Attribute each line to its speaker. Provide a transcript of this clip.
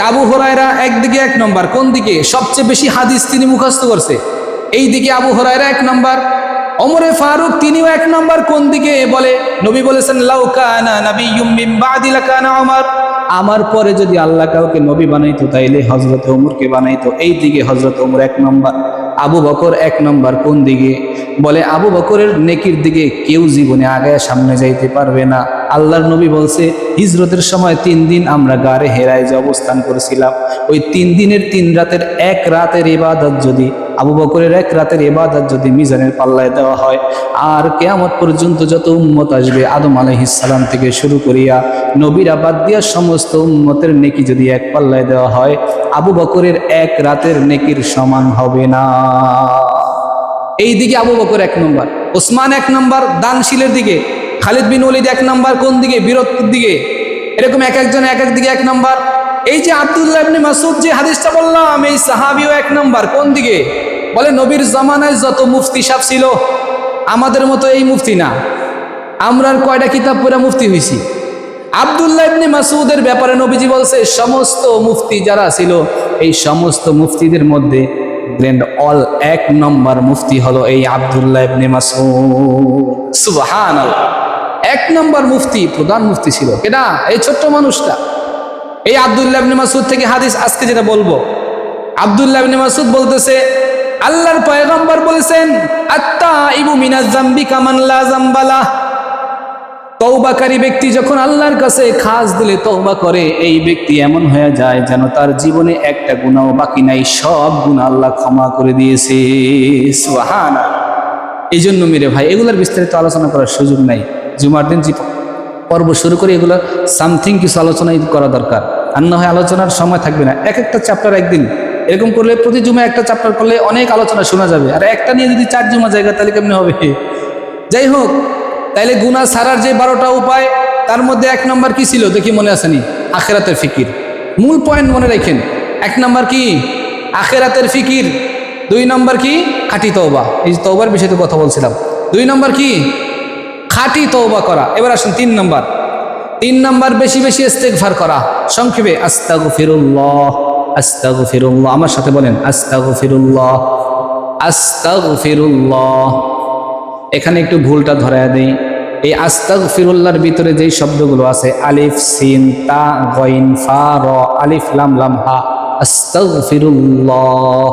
Speaker 1: আবু হুরায়রা একদিকে 1 নম্বর, কোন দিকে? সবচেয়ে বেশি হাদিস তিনি মুখস্থ করছে, এই দিকে আবু হুরায়রা 1 নম্বর। ওমরে ফারুক তিনিও 1 নম্বর, কোন দিকে? বলে নবী বলেছেন লাউ কানা নাবিয়্যুম মিন বাদি লাকানা ওমর, আমার পরে যদি আল্লাহ কাউকে নবী বানাইতো তাইলে হযরত ওমরকে বানাইতো, এই দিকে হযরত ওমর 1 নম্বর। আবু বকর 1 নম্বর, কোন দিকে? বলে আবু বকরের নেকির দিকে কেউ জীবনে আগায় সামনে যাইতে পারবে না। আল্লাহর নবী বলছে হিজরতের সময় 3 দিন আমরা গারে হেরায় যে অবস্থান করেছিলাম, ওই 3 দিনের 3 রাতের 1 রাতের ইবাদত যদি আবু বকরের 1 রাতের ইবাদত যদি মিজানের পাল্লায় দেওয়া হয়, আর কিয়ামত পর্যন্ত যত উম্মত আসবে আদম আলাইহিস সালাম থেকে শুরু করিয়া নবীরা বাদ দিয়া সমস্ত উম্মতের নেকি যদি এক পাল্লায় দেওয়া হয়, আবু বকরের 1 রাতের নেকির সমান হবে না। এই দিকে আবু বকর 1 নম্বর, ওসমান 1 নম্বর দানশীলের দিকে, খালিদ বিন ওলীদ 1 নম্বর, কোন দিকে? বীরত্বের দিকে। এরকম এক একজন এক এক দিকে 1 নম্বর। এই যে আব্দুল্লাহ ইবনে মাসউদ যে হাদিসটা বললাম, এই সাহাবীও 1 নম্বর, কোন দিকে? বলে নবীর জামানায় যত মুফতি সাহেব ছিল আমাদের মতো এই মুফতি না, আমরা আর কয়টা কিতাব পড়ে মুফতি হইছি। আব্দুল্লাহ ইবনে মাসউদের ব্যাপারে নবীজি বলছে সমস্ত মুফতি যারা ছিল এই সমস্ত মুফতিদের মধ্যে গ্র্যান্ড অল 1 নম্বর মুফতি হলো এই আব্দুল্লাহ ইবনে মাসউদ। সুবহানাল্লাহ, 1 নম্বর মুফতি, প্রধান মুফতি ছিল কেডা? এই ছোট্ট মানুষটা। এই আব্দুল্লাহ ইবনে মাসউদ থেকে হাদিস আজকে যেটা বলবো, আব্দুল্লাহ ইবনে মাসউদ বলতেছে আল্লাহর পয়গম্বর বলেছেন আত্তাইবু মিনাজ যামবি কামান লা যামবালা, তওবাকারী ব্যক্তি যখন আল্লাহর কাছে খাস দিলে তওবা করে, এই ব্যক্তি এমন হয়ে যায় যেন তার জীবনে একটা গুনাহও বাকি নাই, সব গুনাহ আল্লাহ ক্ষমা করে দিয়েছে। সুবহানাল্লাহ। এই জন্য মেরে ভাই এগুলোর বিস্তারিত আলোচনা করার সুযোগ নাই, জুমার দিন যে পর্ব শুরু করে এগুলো সামথিং কিছু আলোচনাই করা দরকার, আর না হয় আলোচনার সময় থাকবে না। এক একটা চ্যাপ্টার একদিন এরকম করলে, প্রতি জুমা একটা চ্যাপ্টার করলে অনেক আলোচনা শোনা যাবে, আর একটা নিয়ে যদি 4 জুমা জায়গা তাহলে কেমনি হবে? যাই হোক, তাইলে গুনাহ ছাড়ার যে 12টা উপায়, তার মধ্যে 1 নম্বর কি ছিল দেখি মনে আসেনি? আখিরাতের ফিকির। মূল পয়েন্ট মনে রাখেন, 1 নম্বর কি? আখিরাতের ফিকির। 2 নম্বর কি? খাঁটি তওবা, এই যে তওবার বিষয়ে তো কথা বলছিলাম। 2 নম্বর কি? খাঁটি তওবা করা। এবার আসুন 3 নম্বর। 3 নম্বর বেশি বেশি ইস্তেগফার করা। সংক্ষেপে আস্তাগফিরুল্লাহ, আস্তাগফিরুল্লাহ, আমার সাথে বলেন আস্তাগফিরুল্লাহ, আস্তাগফিরুল্লাহ। এখানে একটু ভুলটা ধরায়া দেই, এই আস্তাগফিরুল্লাহর ভিতরে যেই শব্দগুলো আছে আলিফ সিন তা গইন ফা র, আলিফ লাম লাম হা, আস্তাগফিরুল্লাহ,